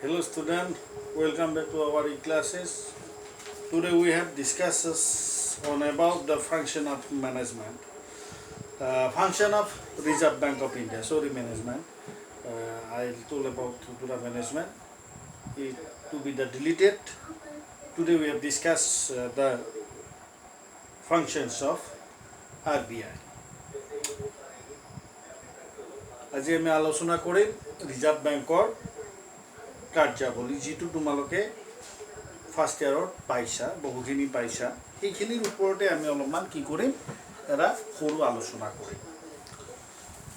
Hello student, welcome back to our e-classes. Today we have discusses on about the function of management. Function of Reserve Bank of India, sorry management. I told about the management. It to be the deleted. Today we have discussed the functions of RBI. আজি আমি আলোচনা কৰিম reserve বেংকৰ কাৰ্যাৱলী যিটো তোমালোকে first ইয়াৰত পাইছা বহুখিনি পাইছা সেইখিনিৰ ওপৰতে আমি অলপমান কি কৰিম এটা সৰু আলোচনা কৰিম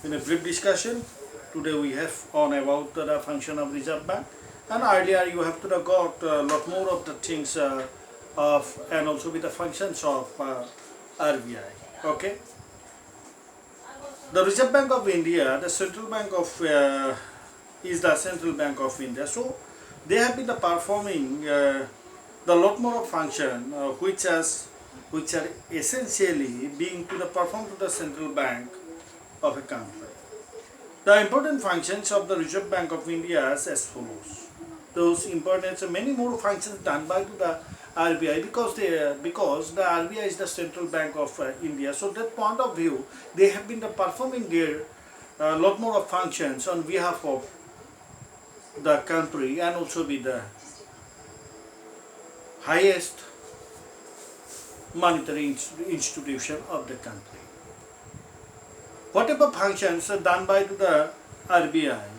In a brief discussion today we have on about the function of Reserve Bank, and earlier you have to got a lot more of the things of and also with the functions of RBI. Okay, the Reserve Bank of India, the central bank of is the central bank of India. So they have been performing the lot more of function which are essentially being to the performed to the central bank of a country. The important functions of the Reserve Bank of India are as follows. Those important many more functions done by the RBI because the RBI is the central bank of India. So that point of view, they have been performing their lot more of functions on behalf of the country and also be the highest monetary institution of the country. Whatever functions are done by the RBI,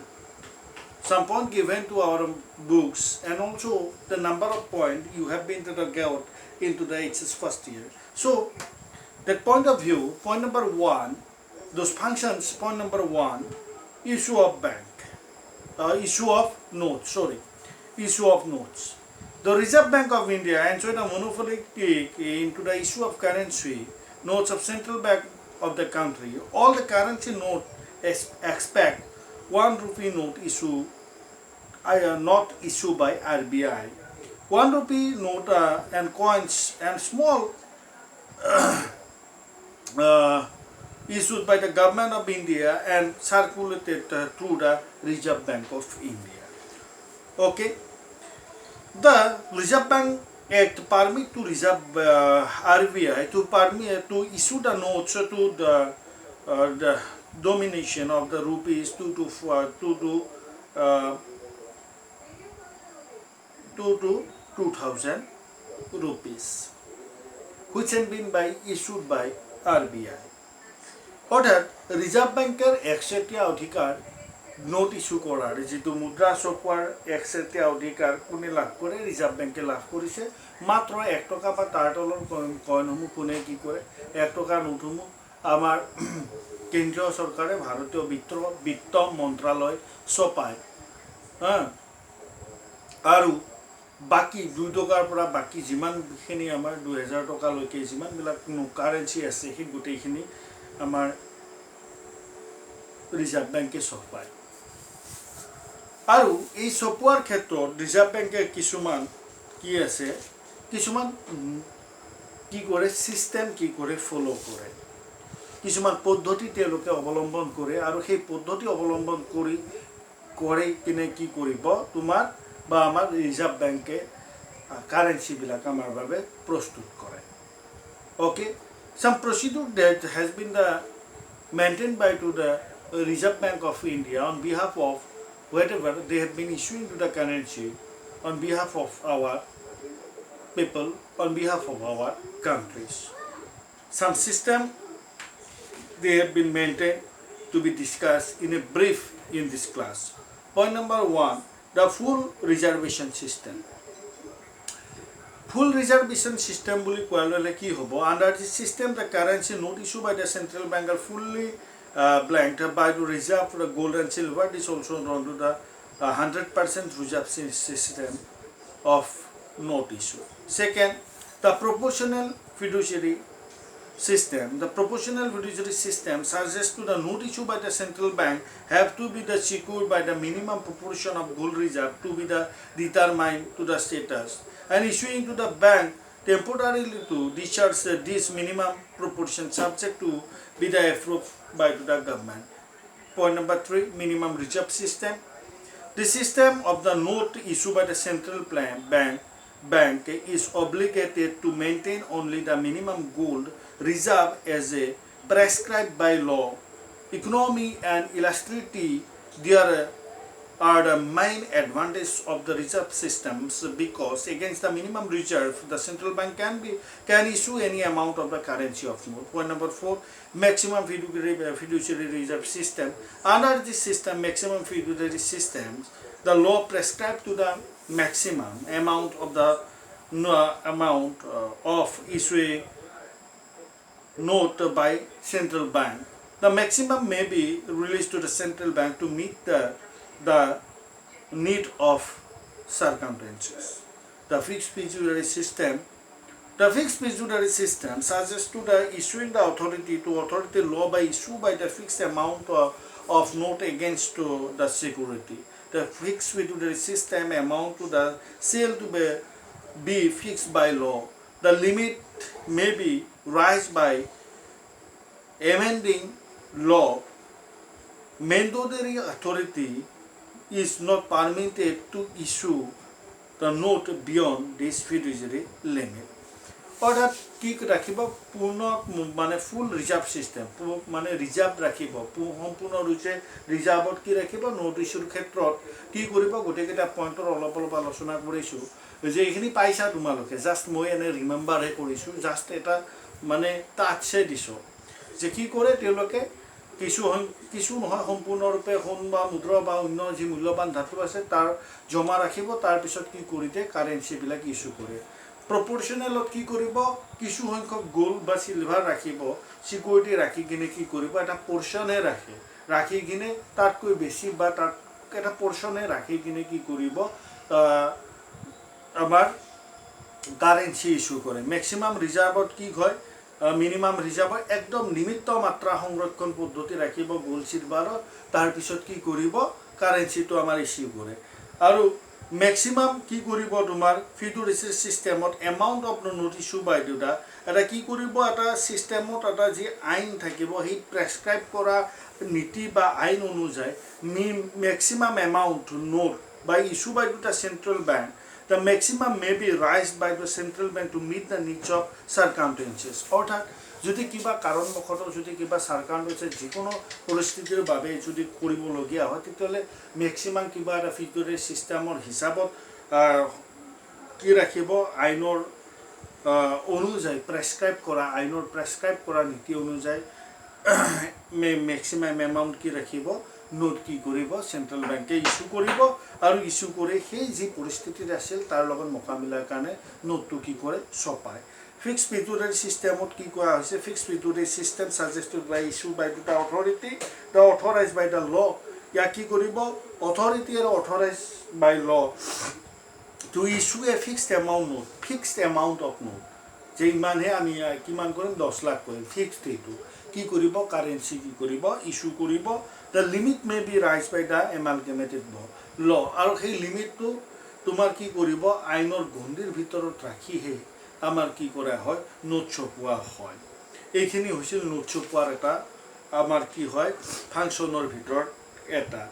some point given to our books and also the number of points you have been to the get into the HS first year. So that point of view, point number one, those functions, point number one, issue of bank, issue of notes, issue of notes. The Reserve Bank of India enjoyed a monopolistic into the issue of currency notes of central bank of the country. All the currency note expect 1 rupee note issue, not issued by RBI. 1 rupee note and coins and small issued by the government of India and circulated through the Reserve Bank of India. Okay, the Reserve Bank Act permit to reserve RBI to issue the notes to the domination of the rupees 2 to 2000 rupees, which had been issued by RBI. অর্থাৎ reserve ব্যাংকের একচেটিয়া অধিকার note issue করার যেটো মুদ্রা ছপোৱাৰ একচেটিয়া অধিকাৰ কোনে লাভ কৰে ৰিজাৰ্ভ বেংকে লাভ কৰিছে মাত্ৰ 1 টকা বা তাৰ তলৰ কইনসমূহ কোনে কি কৰে 1 টকা নোটসমূহ আমাৰ কেন্দ্ৰীয় চৰকাৰে ভাৰতীয় বিত্ত মন্ত্ৰালয় ছপায় আৰু বাকি 2 টকাৰ পৰা বাকি যিমানখিনি আমাৰ 2000 টকালৈকে যিমানবিলাক কাৰেন্সি আছে সেই গোটেইখিনি আমাৰ ৰিজাৰ্ভ বেংকে ছপায় আৰু এই ছপোৱাৰ ক্ষেত্ৰত ৰিজাৰ্ভ বেংকে কিছুমান কি আছে কিছুমান কি কৰে সিস্টেম কি কৰে ফলো কৰে কিছুমান পদ্ধতি তেওঁলোকে অৱলম্বন কৰে আৰু সেই পদ্ধতি অৱলম্বন কৰি কিনে কি কৰিব তোমাৰ বা আমাৰ ৰিজাৰ্ভ বেংকে কাৰেন্সি বিলাক আমাৰ বাবে প্ৰস্তুত কৰে okay. Some procedure that has been maintained by to the Reserve Bank of India on behalf of whatever they have been issuing to the currency on behalf of our people, on behalf of our countries. Some system they have been maintained to be discussed in a brief in this class. Point number one, the full reservation system. Full reservation system বুলি কোৱালে কি হ'ব under this system the currency note issued by the central bank are fully blanked by the reserve the gold and silver. This also known to the 100% reserve system of note issue. Second, the proportional fiduciary system. The proportional fiduciary system suggests to the note issued by the central bank have to be the secured by the minimum proportion of gold reserve to be the determined to the status and issuing to the bank temporarily to discharge this minimum proportion subject to be the approved by the government. Point number 3, minimum reserve system. The system of the note issued by the central bank is obligated to maintain only the minimum gold reserve as a prescribed by law. Economy and elasticity there are the main advantages of the reserve systems because against the minimum reserve the central bank can issue any amount of the currency of note. Point number 4, maximum fiduciary reserve system. Under this system, maximum fiduciary systems, the law prescribed to the maximum amount of the of issuing note by central bank. The maximum may be released to the central bank to meet the need of circumstances. The fixed fiduciary system. The fixed fiduciary system suggests to the issuing the authority to authority law by issue by the fixed amount of note against the security. The fixed fiduciary system amount to the sale to be fixed by law. The limit may be raised by amending law. Mandatory authority is not permitted to issue the note beyond this fiduciary limit. অর্থাৎ কি রাখিব পূর্ণ মানে ফুল reserve system মানে reserve রাখিব সম্পূৰ্ণৰূপে ৰিজাৰ্ভত কি ৰাখিব নোট ইছ্যুৰ ক্ষেত্ৰত কি কৰিব গোটেইকেইটা পইণ্টৰ অলপ অলপ আলোচনা কৰিছোঁ যে এইখিনি পাইছা তোমালোকে জাষ্ট মই এনে ৰিমেম্বাৰহে কৰিছোঁ জাষ্ট এটা মানে টাচহে দিছোঁ যে কি কৰে তেওঁলোকে কিছু নহয় সম্পূৰ্ণৰূপে সোণ বা মুদ্ৰা বা অন্য যি মূল্যৱান ধাতু আছে তাৰ জমা ৰাখিব তাৰপিছত কি কৰিতে কাৰেঞ্চিবিলাক ইছ্যু কৰে proportionalot কি কৰিব কিছু সংখ্যক গোল্ড বা সিলভাৰ ৰাখিব সিকিউৰিটি ৰাখি কিনে কি কৰিব এটা পোৰশনে ৰাখি কিনে তাতকৈ বেশি বা তাত এটা পোৰশনে ৰাখি কিনে কি কৰিব আমাৰ কাৰেন্সি ইস্যু কৰে ম্যাক্সিমাম ৰিজাৰ্ভত কি হয় মিনিমাম ৰিজাৰ্ভ একদম নিমিত্ত মাত্ৰা সংৰক্ষণ পদ্ধতি ৰাখিব গোল্ড সিলভাৰ তাৰ পিছত কি কৰিব কাৰেন্সিটো আমাৰ ইস্যু কৰে আৰু maximum কি কৰিব তোমাৰ fiduciary systemত amount of note issue by দুটা এটা কি কৰিব এটা সিস্টেমত এটা যি আইন থাকিব সেই প্ৰেসক্ৰাইব কৰা নীতি বা আইন অনুযায়ী maximum amount note by issue by the central bank the maximum may be raised by the central bank to meet the needs of circumstances অৰ্থাৎ যদি কিবা কাৰণবশত যদি কিবা সাৰ্কামস্টেন্সেস যিকোনো পৰিস্থিতিৰ বাবে যদি কৰিবলগীয়া হয় তেতিয়ালে ম্যাক্সিমাম কিবা এটা ফিডুচিয়াৰী সিস্টেমৰ হিচাপত কি ৰাখিব আইনৰ অনুযায়ী প্ৰেসক্ৰাইব কৰা নীতি অনুযায়ী ম্যাক্সিমাম এমাউন্ট কি ৰাখিব নোট কি কৰিব সেন্ট্ৰাল ব্যাংকে ইস্যু কৰিব আৰু ইস্যু কৰি সেই যি পৰিস্থিতিত আছিল তাৰ লগত মোকাবিলাৰ কাৰণে নোটটো কি কৰে ছপায় Fixed fiduciary system কি কোৱা হৈছে fixed fiduciary system suggested by issued by the authority the authorized by the law ya কি কৰিব authority are authorized by law to issue a fixed amount of note যে ইমানহে আমি কিমান কৰিম 10 লাখ কৰিম fixed এইটো কি কৰিব কাৰেন্সি কি কৰিব ইস্যু কৰিব the limit may be raised by the amalgamated law আৰু সেই লিমিটটো তোমাৰ কি কৰিব আইনৰ গণ্ডিৰ ভিতৰত ৰাখিহে আমাৰ কি কৰা হয় নোট ছপোৱা হয় এইখিনি হৈছিল নোট ছপোৱাৰ এটা আমাৰ কি হয় ফাংচনৰ ভিতৰত এটা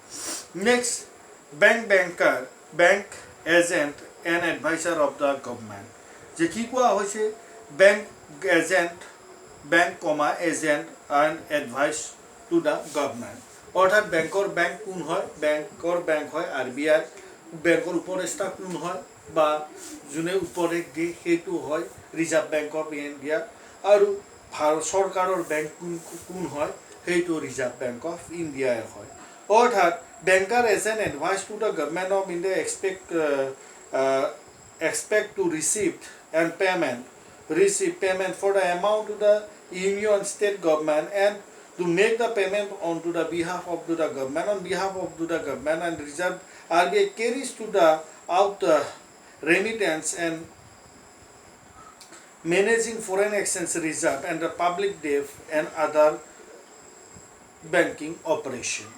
next bank agent and advisor of the government যে কি কোৱা হৈছে bank agent and advice to the government অৰ্থাৎ বেংকৰ বেংক কোন হয় বেংকৰ হয় RBI বেংকৰ উপদেষ্টা কোন হয় বা জুনে উপদেশ দি হেতু হয় ৰিজাৰ্ভ ব্যাংক অফ ইন্ডিয়া আৰু ভাৰত সৰকাৰৰ বেংক কোন হয় হেতু ৰিজাৰ্ভ ব্যাংক অফ ইন্ডিয়া হয় অৰ্থাৎ banker as an advice to the government of India expect to receive payment for the amount to the union state government and to make the payment on to the behalf of the government and reserve RBI carries to the out remittance and managing foreign exchange reserve and the public debt and other banking operation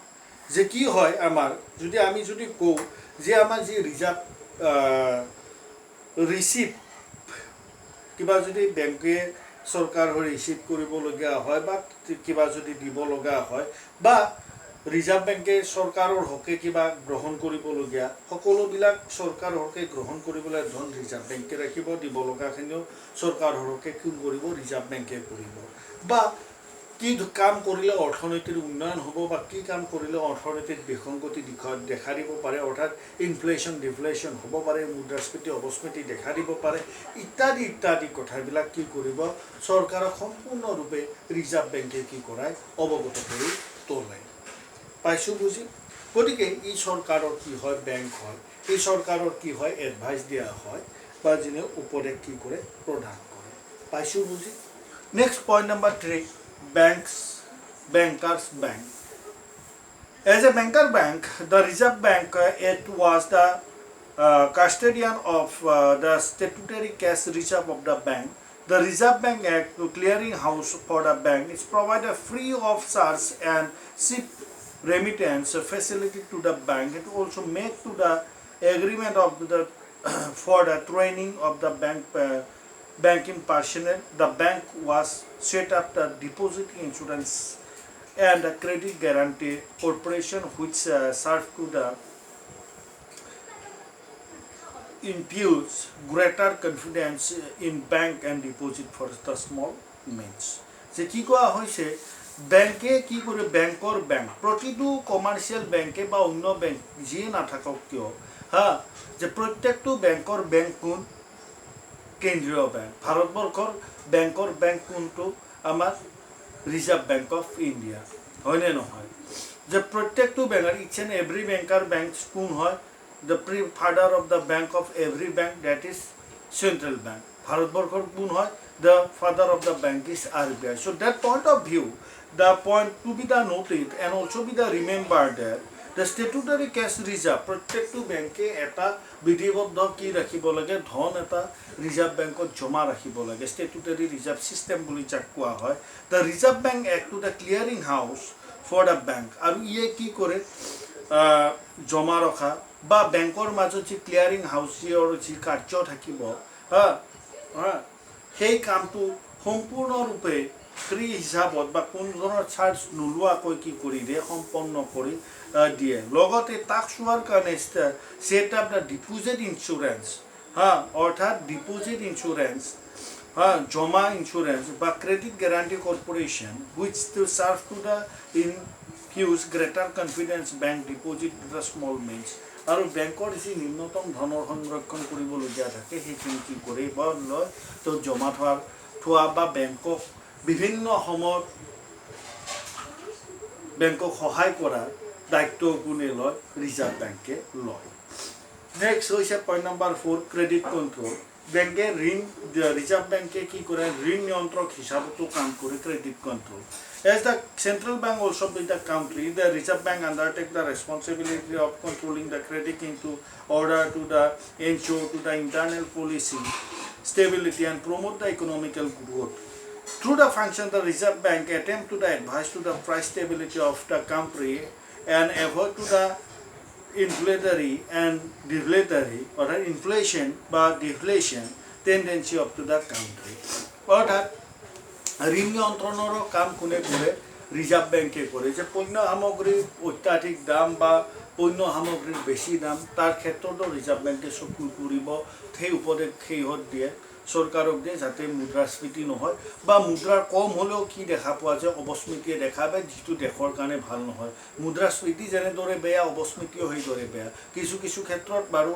যে কি হয় আমাৰ যদি আমি যদি কও যে আমাৰ যে ৰিজাৰ্ভ ৰিসিভ কিবা যদি ব্যাংকে সৰকাৰ ৰিসিভ কৰিব লগা হয় বা কিবা যদি দিব লগা হয় বা ৰিজাৰ্ভ বেংকে চৰকাৰৰ হকে কিবা গ্ৰহণ কৰিবলগীয়া সকলোবিলাক চৰকাৰৰ হকে গ্ৰহণ কৰিবলৈ ধন ৰিজাৰ্ভ বেংকে ৰাখিব, দিব লগাখিনিও চৰকাৰৰ হকে কি কৰিব ৰিজাৰ্ভ বেংকে কৰিব। বা কি কাম কৰিলে অৰ্থনীতিৰ উন্নয়ন হ'ব বা কি কাম কৰিলে অৰ্থনীতিত বিসংগতি দেখা দিব পাৰে, অৰ্থাৎ ইনফ্লেশ্যন ডিফ্লেশ্যন হ'ব পাৰে, মুদ্ৰাস্ফীতি অপস্ফীতি দেখা দিব পাৰে, ইত্যাদি ইত্যাদি কথাবিলাক কি কৰিব চৰকাৰক সম্পূৰ্ণৰূপে ৰিজাৰ্ভ বেংকে কি কৰাই অৱগত কৰি তোলে। পাইছোঁ বুজি? গতিকে ই চৰকাৰৰ কি হয় বেংক হয়, এই চৰকাৰৰ কি হয় এডভাইচ দিয়া হয় বা যিনে উপদেশ কি কৰে প্ৰদান কৰে। পাইছোঁ বুজি? Next point number 3, bankers bank. As a banker bank, the Reserve Bank it was the custodian of the statutory cash reserve of the bank. The Reserve Bank Act, the clearing house for the bank, is provided free of charge and SIP remittance facility to the bank. It also make to the agreement of the for the training of the banking personnel. The bank was set up the deposit insurance and the credit guarantee corporation which serve to the infuse greater confidence in bank and deposit for the small means. যে কি কোৱা হৈছে বেংকে কি কৰে বেংকৰ bank প্ৰতিটো commercial বেংকে বা অন্য বেংক যিয়ে নাথাকক কিয় যে প্ৰত্যেকটো বেংকৰ বেংক কোন কেন্দ্ৰীয় বেংক। ভাৰতবৰ্ষৰ বেংকৰ বেংক কোনটো আমাৰ ৰিজাৰ্ভ বেংক অফ ইণ্ডিয়া, হয়নে নহয়? যে প্ৰত্যেকটো বেংকৰ ইচ এণ্ড এভৰি বেংকাৰ বেংক কোন হয়? The father of the bank of every bank, that is central bank. ভাৰতবৰ্ষৰ কোন হয়? The father of the bank is RBI. So that point of view, the point to be the noted and also be the remembered that the statutory cash reserve প্ৰত্যেকটো বেংকে এটা বিধিবদ্ধ কি ৰাখিব লাগে ধন এটা ৰিজাৰ্ভ বেংকত জমা ৰাখিব লাগে, statutory reserve system বুলি যাক কোৱা হয়। The Reserve Bank Act to the clearing house for the bank আৰু ইয়ে কি কৰে জমা ৰখা বা বেংকৰ মাজত যি ক্লিয়াৰিং হাউচৰ যি কাৰ্য থাকিব সেই কামটো সম্পূৰ্ণৰূপে ফ্ৰী হিচাপত বা কোনো ধৰণৰ চাৰ্জ নোলোৱাকৈ কি কৰি দিয়ে সম্পন্ন কৰি দিয়ে। লগতে তাক চোৱাৰ কাৰণে set up the deposit insurance অৰ্থাৎ ডিপ'জিট ইঞ্চুৰেঞ্চ জমা ইঞ্চুৰেঞ্চ বা credit guarantee corporation which to serve to the infuse greater confidence bank deposit to the small means. আৰু বেংকৰ যি নিম্নতম ধনৰ সংৰক্ষণ কৰিবলগীয়া থাকে সেইখিনি কি কৰিব লয় তো জমা থোৱা বা বেংকক বিভিন্ন সময়ত বেংকক সহায় কৰাৰ দায়িত্ব কোনে লয়? ৰিজাৰ্ভ বেংকে লয়। নেক্সট হৈছে পইণ্ট নম্বৰ 4, ক্ৰেডিট কণ্ট্ৰল। বেংকে ঋণ ৰিজাৰ্ভ বেংকে কি কৰে ঋণ নিয়ন্ত্ৰক হিচাপতো কাম কৰে credit control. As the central bank also with the country, the Reserve Bank undertake the responsibility of controlling the credit into order to the ensure to the internal policy stability and promote the economical growth. Through the function, the Reserve Bank attempt to the advise to the price stability of the country and avoid to the inflationary and deflationary or inflation বা deflation tendency of to the country. অর্থাৎ ঋণ নিয়ন্ত্ৰণৰ কাম কোনে কৰে? Reserve বেংকে কৰে। যে পণ্য সামগ্ৰীৰ অত্যাধিক দাম বা পণ্য সামগ্ৰীৰ বেছি দাম তাৰ ক্ষেত্ৰতো ৰিজাৰ্ভ বেংকে চকু কৰিব, সেই উপদেশ সেইহত দিয়ে চৰকাৰক দিয়ে যাতে মুদ্ৰাস্ফীতি নহয় বা মুদ্ৰাৰ কম হ'লেও কি দেখা পোৱা যায় অপস্ফীতিয়ে দেখা পায় যিটো দেশৰ কাৰণে ভাল নহয়। মুদ্ৰাস্ফীতি যেনেদৰে বেয়া অপস্ফীতিও সেইদৰে বেয়া, কিছু কিছু ক্ষেত্ৰত বাৰু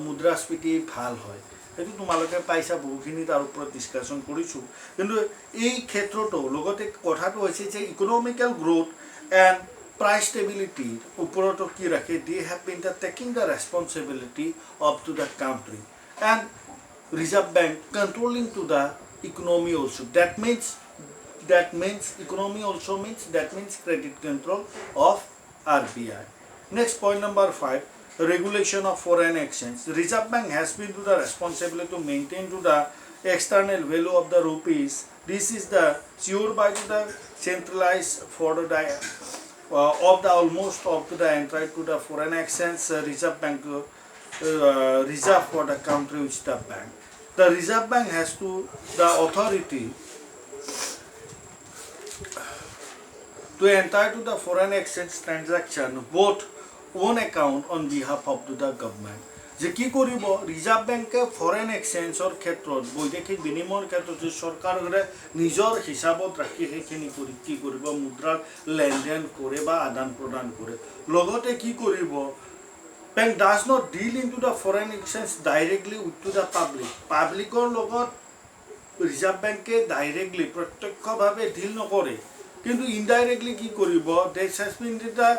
মুদ্ৰাস্ফীতি ভাল হয়, সেইটো তোমালোকে পাইছা বহুখিনি তাৰ ওপৰত ডিছকাশ্যন কৰিছোঁ। কিন্তু এই ক্ষেত্ৰতো লগতে কথাটো হৈছে যে ইকনমিকেল গ্ৰোথ এণ্ড প্ৰাইচ ষ্টেবিলিটিৰ ওপৰতো কি ৰাখে? They have been the taking the responsibility of to the country and Reserve Bank controlling to the economy also. That means economy also means credit control of RBI. Next point number 5, regulation of foreign exchange. The Reserve Bank has been to the responsibility to maintain to the external value of the rupees. This is the sure by the centralized for the of the almost of the entry to the foreign exchange Reserve Bank reserve for the country which the bank. The Reserve Bank has to the authority to enter to the foreign exchange transaction both own account on behalf of the government. যে কি কৰিব reserve বেংকে foreign এক্সচেঞ্জৰ ক্ষেত্ৰত বৈদেশিক বিনিময়ৰ ক্ষেত্ৰত যে চৰকাৰে নিজৰ হিচাপত ৰাখি সেইখিনি কৰি কি কৰিব মুদ্ৰাৰ লেনদেন কৰে বা আদান প্ৰদান কৰে লগতে কি কৰিব bank does not deal into the foreign exchange directly with the public পাব্লিকৰ লগত ৰিজাৰ্ভ বেংকে ডাইৰেক্টলি প্ৰত্যক্ষভাৱে ডিল নকৰে কিন্তু ইনডাইৰেক্টলি কি কৰিব this has been the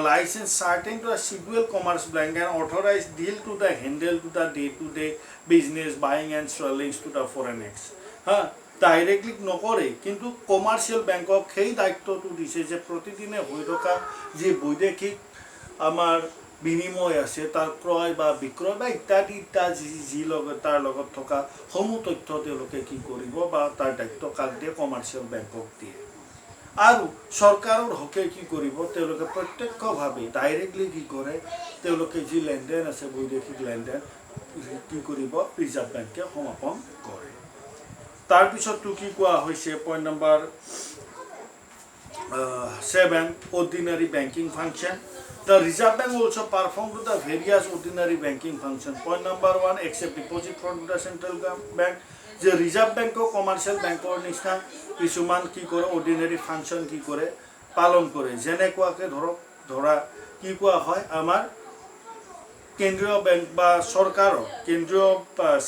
license certain to a scheduled commerce bank and authorized deal to the handle to the day-to-day business buying and selling to the foreign exchange directly নকৰে কিন্তু commercial বেংকক সেই দায়িত্বটো দিছে যে প্ৰতিদিনে হৈ থকা যে বৈদেশিক আমাৰ বিনিময় আছে তাৰ ক্ৰয় বা বিক্ৰয় বা ইত্যাদি যি লগত তাৰ লগত থকা সমূহ তথ্য তেওঁলোকে কি কৰিব বা তাৰ দায়িত্ব কাক দিয়ে কমাৰ্চিয়েল বেংকক দিয়ে আৰু চৰকাৰৰ হকে কি কৰিব তেওঁলোকে প্ৰত্যক্ষভাৱে ডাইৰেক্টলি কি কৰে তেওঁলোকে যি লেনদেন আছে বৈদেশিক লেনদেন কি কৰিব ৰিজাৰ্ভ বেংকে সমাপন কৰে তাৰপিছতটো কি কোৱা হৈছে point number 7 ordinary banking function. The Reserve Bank also performs the various ordinary banking functions. Point number 1, accept deposit from the central bank. The Reserve Bank को commercial bank और निष्ठा কিছুমান কি কৰে ordinary function কি কৰে পালন কৰে যেনেকুৱাকে ধৰা কি কোৱা হয় আমাৰ কেন্দ্ৰীয় বেংক বা চৰকাৰৰ কেন্দ্ৰীয়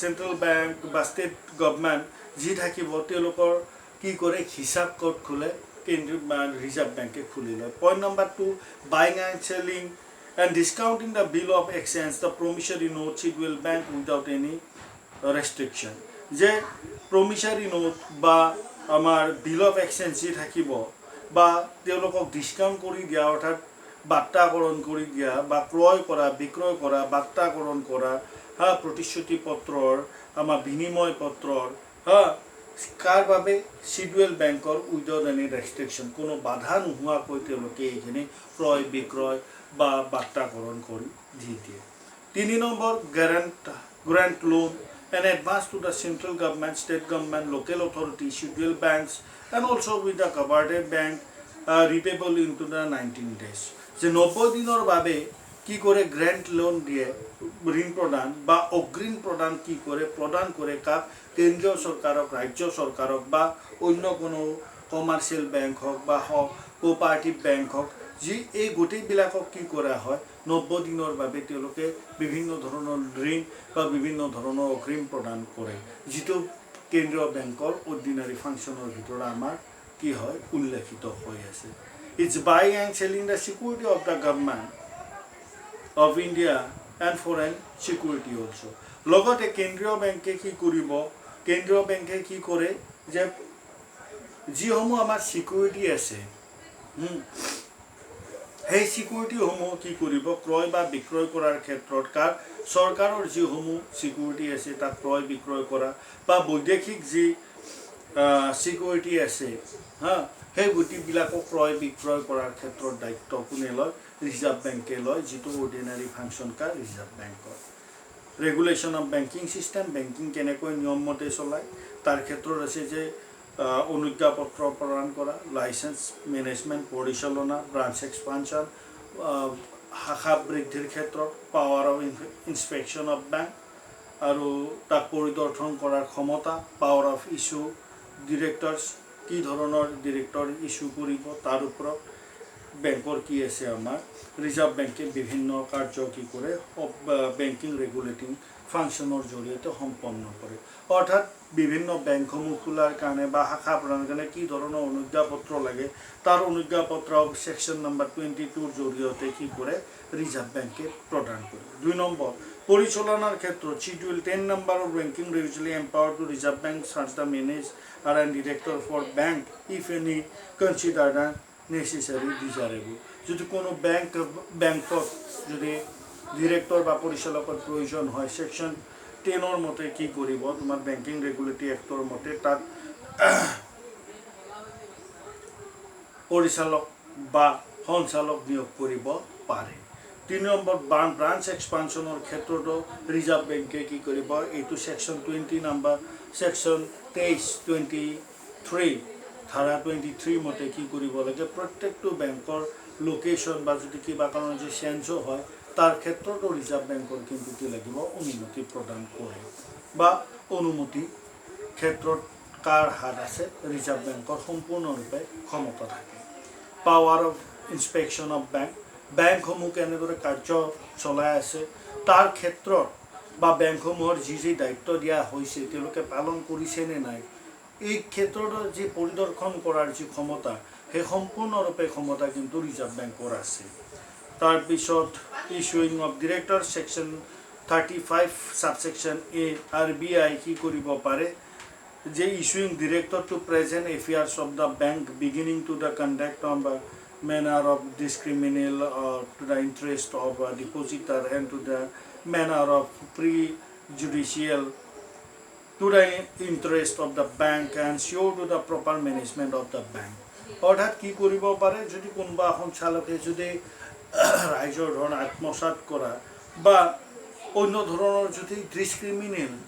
সেন্ট্ৰেল বেংক বা ষ্টেট গভৰ্নমেণ্ট যি থাকিব তেওঁলোকৰ কি কৰে হিসাব কোড খোলে Reserve Bank খুলি লয় point number 2 buying and selling and discounting the bill of exchange the promissory note schedule bank without any restriction যে promissory note বা আমাৰ bill of exchange যি থাকিব বা তেওঁলোকক ডিসকাউন্ট কৰি দিয়া অৰ্থাৎ বাৰ্তাকৰণ কৰি দিয়া বা ক্ৰয় কৰা বিক্ৰয় কৰা বাৰ্তাকৰণ কৰা প্ৰতিশ্ৰুতি পত্ৰৰ আমাৰ বিনিময় পত্ৰৰ কাৰ বাবে শিডিউল বেংকৰ উইদাউট এনি ৰেষ্ট্ৰিকশ্যন কোনো বাধা নোহোৱাকৈ তেওঁলোকে এইখিনি ক্ৰয় বিক্ৰয় বা বাৰ্তাকৰণ কৰি দি দিয়ে 3 number grant loan and advance to the central government state government local authority scheduled banks and also with the covered bank repayable into the 19 days যে 90 দিনৰ বাবে কি কৰে গ্ৰান্ট লোন দিয়ে ঋণ প্ৰদান বা অগ্ৰিম প্ৰদান কি কৰে প্ৰদান কৰে কাক কেন্দ্ৰীয় চৰকাৰক ৰাজ্য চৰকাৰক বা অন্য কোনো কমাৰ্চিয়েল বেংক হওক বা কোঅপাৰেটিভ বেংক হওক যি এই গোটেইবিলাকক কি কৰা হয় 90 দিনৰ বাবে তেওঁলোকে বিভিন্ন ধৰণৰ ঋণ বা বিভিন্ন ধৰণৰ অগ্ৰিম প্ৰদান কৰে যিটো কেন্দ্ৰীয় বেংকৰ অৰ্ডিনাৰী ফাংচনৰ ভিতৰত আমাৰ কি হয় উল্লেখিত হৈ আছে it's buying and selling the security of the government of India and foreign security also লগতে কেন্দ্ৰীয় বেংকে কি কৰিব কেন্দ্ৰীয় বেংকে কি কৰে যে যিসমূহ আমাৰ সিকিউৰিটি আছে সেই সিকিউৰিটিসমূহ কি কৰিব ক্ৰয় বা বিক্ৰয় কৰাৰ ক্ষেত্ৰত কাৰ চৰকাৰৰ যিসমূহ সিকিউৰিটি আছে তাক ক্ৰয় বিক্ৰয় কৰা বা বৈদেশিক যি সিকিউৰিটি আছে সেই গোটেইবিলাকক ক্ৰয় বিক্ৰয় কৰাৰ ক্ষেত্ৰত দায়িত্ব কোনে লয় ৰিজাৰ্ভ বেংকে লয় যিটো অৰ্ডিনাৰী ফাংচন কাৰ ৰিজাৰ্ভ বেংকৰ regulation of banking system banking কেনেকৈ নিয়ম মতে চলায় তাৰ ক্ষেত্ৰত আছে যে অনুজ্ঞাপত্ৰ প্ৰদান কৰা লাইসেন্স মেনেজমেন্ট পৰিচালনা ব্ৰাঞ্চ এক্সপানশন শাখা বৃদ্ধিৰ ক্ষেত্ৰত power of inspection of bank আৰু তাক পৰিদৰ্শন কৰাৰ ক্ষমতা পাৱাৰ অফ ইস্যু ডিৰেক্টৰ্ছ কি ধৰণৰ ডিৰেক্টৰ ইস্যু কৰিব তাৰ ওপৰত বেংকৰ কি আছে আমাৰ ৰিজাৰ্ভ বেংকে বিভিন্ন কাৰ্য কি কৰে বেংকিং ৰেগুলেটিং ফাংচনৰ জৰিয়তে সম্পন্ন কৰে অৰ্থাৎ বিভিন্ন বেংকসমূহ খোলাৰ কাৰণে বা শাখা প্ৰদানৰ কাৰণে কি ধৰণৰ অনুজ্ঞাপত্ৰ লাগে তাৰ অনুজ্ঞাপত্ৰ সেকশন নম্বৰ 22 জৰিয়তে কি কৰে ৰিজাৰ্ভ বেংকে প্ৰদান কৰে 2 নম্বৰ পৰিচালনাৰ ক্ষেত্ৰত schedule 10 number of banking regulatory empower to reserve bank search the manager an director for bank if any consider the necessary desirable যদি কোনো বেংকত যদি ডিৰেক্টৰ বা পৰিচালকৰ প্ৰয়োজন হয় সেকশন 10 ৰ মতে কি কৰিব তোমাৰ বেংকিং ৰেগুলেটৰি এক্টৰ মতে তাত পৰিচালক বা সঞ্চালক নিয়োগ কৰিব পাৰে 3 নম্বৰ ব্ৰাঞ্চ এক্সপানশনৰ ক্ষেত্ৰত ৰিজাৰ্ভ বেংকে কি কৰিব এইটো সেকশন 20 নম্বৰ সেকশন 23 23 ধাৰা 23 মতে কি কৰিব লাগে, প্ৰত্যেকটো বেংকৰ লোকেশ্যন বা যদি কিবা কাৰণত যে চেঞ্জো হয় তাৰ ক্ষেত্ৰতো ৰিজাৰ্ভ বেংকৰ কিন্তু কি লাগিব, অনুমতি প্ৰদান কৰে বা অনুমতি ক্ষেত্ৰত কাৰ হাত আছে, ৰিজাৰ্ভ বেংকৰ সম্পূৰ্ণৰূপে ক্ষমতা থাকে। Power of inspection of bank, বেংকসমূহ কেনেদৰে কাৰ্য চলাই আছে তাৰ ক্ষেত্ৰত বা বেংকসমূহৰ যি যি দায়িত্ব দিয়া হৈছে তেওঁলোকে পালন কৰিছে নে নাই, এই ক্ষেত্ৰত যি পৰিদৰ্শন কৰাৰ যি ক্ষমতা, সেই সম্পূৰ্ণৰূপে ক্ষমতা কিন্তু ৰিজাৰ্ভ বেংকৰ আছে। তাৰপিছত issuing of director, section 35 subsection A, RBI কি কৰিব পাৰে যে issuing director to present affairs of the bank beginning to the conduct of manner of discriminal to the interest of a depositor and to the manner of prejudicial to the interest of the bank and sure to the proper management of the bank. অৰ্থাৎ কি কৰিব পাৰে, যদি কোনোবা সঞ্চালকে যদি ৰাইজৰ ধন আত্মসাৎ কৰা বা অন্য ধৰণৰ যদি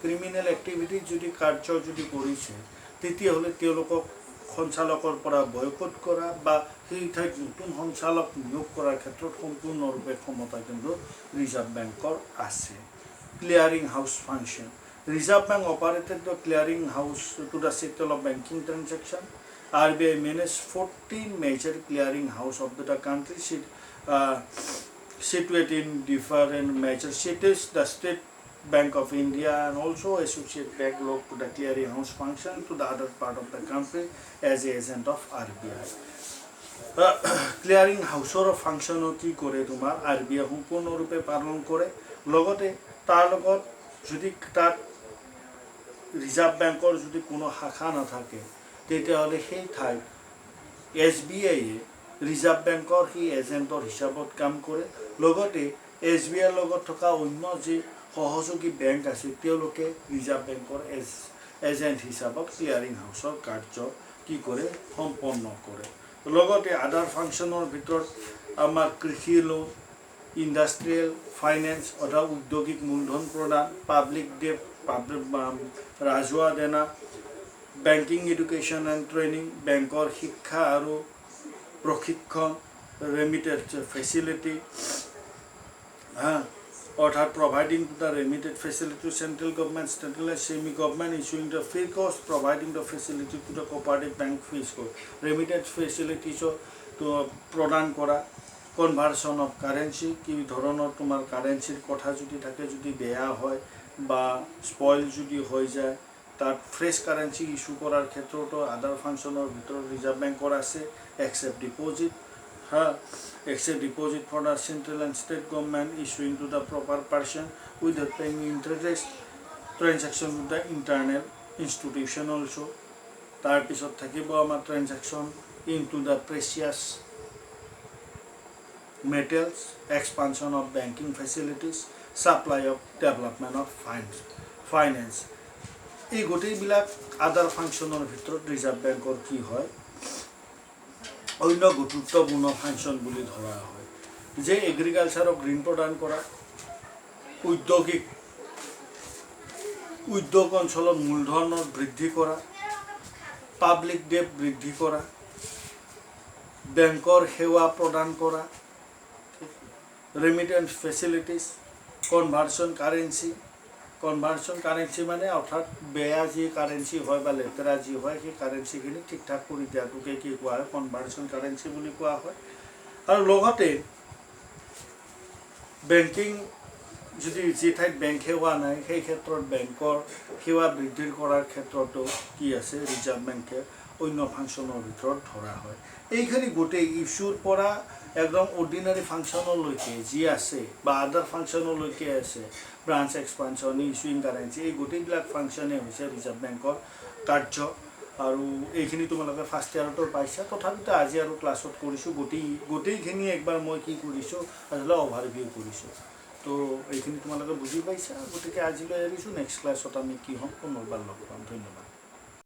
ক্ৰিমিনেল এক্টিভিটিজ যদি কাৰ্য যদি কৰিছে, তেতিয়াহ'লে তেওঁলোকক সঞ্চালকৰ পৰা বয়কট কৰা বা সেই ঠাইত নতুন সঞ্চালক নিয়োগ কৰাৰ ক্ষেত্ৰত সম্পূৰ্ণৰূপে ক্ষমতা কিন্তু ৰিজাৰ্ভ বেংকৰ আছে। ক্লিয়াৰিং house function, reserve bank operated the ক্লিয়াৰিং house to the settle of banking transaction. RBI manage 14 major clearing house of the country situated in different major cities. The State Bank of India and also associate bank look to the clearing house function to the other part of the country as a agent of RBI. ক্লিয়াৰিং হাউচৰ ফাংচনো কি কৰে, তোমাৰ RBI সম্পূৰ্ণৰূপে পালন কৰে। লগতে তাৰ লগত যদি তাত ৰিজাৰ্ভ বেংকৰ যদি কোনো শাখা নাথাকে, তেতিয়াহ'লে সেই ঠাইত SBI ৰিজাৰ্ভ বেংকৰ সেই এজেণ্টৰ হিচাপত কাম কৰে। লগতে SBIৰ লগত থকা অন্য যি সহযোগী বেংক আছে তেওঁলোকে ৰিজাৰ্ভ বেংকৰ এজেণ্ট হিচাপত ক্লিয়াৰিং হাউচৰ কাৰ্য কি কৰে, সম্পন্ন কৰে। লগতে আদাৰ ফাংচনৰ ভিতৰত আমাৰ কৃষি লোন, ইণ্ডাষ্ট্ৰিয়েল ফাইনেন্স অৰ্থাৎ ঔদ্যোগিক মূলধন প্ৰদান, পাব্লিক ডেট, ৰাজহুৱা দেনা, বেংকিং এডুকেশ্যন এণ্ড ট্ৰেইনিং, বেংকৰ শিক্ষা আৰু প্ৰশিক্ষণ, ৰেমিটেড ফেচিলিটি, অৰ্থাৎ providing the remitted facility to central government, state semi government, issuing the free cost, providing the facility to the cooperative bank fees cost, remitted ফেচিলিটিজো প্ৰদান কৰা। Conversion of currency, কি ধৰণৰ তোমাৰ কাৰেঞ্চিৰ কথা যদি থাকে, যদি বেয়া হয় বা স্পইল যদি হৈ যায়, তাত ফ্ৰেছ কাৰেঞ্চি ইছ্যু কৰাৰ ক্ষেত্ৰতো আদাৰ ফাংচনৰ ভিতৰত ৰিজাৰ্ভ বেংকৰ আছে। Accept deposit, accept deposit for the central and state government, issuing to the proper person without paying interest, transaction with the internal institution also. তাৰপিছত থাকিব আমাৰ transaction into the precious metals, expansion of banking facilities, supply of development of finance. এই গোটেইবিলাক আদাৰ ফাংচনৰ ভিতৰত reserve বেংকৰ কি হয়, অন্য গুৰুত্বপূৰ্ণ ফাংচন বুলি ধৰা হয়। যে এগ্ৰিকালচাৰক ঋণ প্ৰদান কৰা, উদ্যোগ অঞ্চলত মূলধনৰ বৃদ্ধি কৰা, পাব্লিক ডেট বৃদ্ধি কৰা, বেংকৰ সেৱা প্ৰদান কৰা, ৰেমিটেন্স ফেচিলিটিজ, কনভাৰ্চন কাৰেঞ্চি মানে অৰ্থাৎ বেয়া যি কাৰেঞ্চি হয় বা লেতেৰা যি হয় সেই কাৰেঞ্চিখিনি ঠিক ঠাক কৰি দিয়াটোকে কি কোৱা হয়, কনভাৰ্চন কাৰেঞ্চি বুলি কোৱা হয়। আৰু লগতে বেংকিং, যদি যি ঠাইত বেংক সেৱা নাই সেই ক্ষেত্ৰত বেংকৰ সেৱা বৃদ্ধি কৰাৰ ক্ষেত্ৰতো কি আছে, ৰিজাৰ্ভ বেংকে অন্য ফাংচনৰ ভিতৰত ধৰা হয়। এইখিনি গোটেই ইছ্যুৰ পৰা একদম অৰ্ডিনাৰী ফাংচনলৈকে যি আছে বা আদাৰ ফাংচনলৈকে আছে, ব্ৰাঞ্চ এক্সপানশ্যন, ইছুইং কাৰেঞ্চি, এই গোটেইবিলাক ফাংচনে হৈছে ৰিজাৰ্ভ বেংকৰ কাৰ্য। আৰু এইখিনি তোমালোকে ফাৰ্ষ্ট ইয়াৰতো পাইছা, তথাপিতো আজি আৰু ক্লাছত কৰিছোঁ, গোটেইখিনি একবাৰ মই কি কৰিছোঁ, আচলতে অভাৰভিউ কৰিছোঁ। তো এইখিনি তোমালোকে বুজি পাইছা, গতিকে আজিলৈ এৰিছোঁ, নেক্সট ক্লাছত আমি কি হ'ম পুনৰবাৰ লগ পাম। ধন্যবাদ।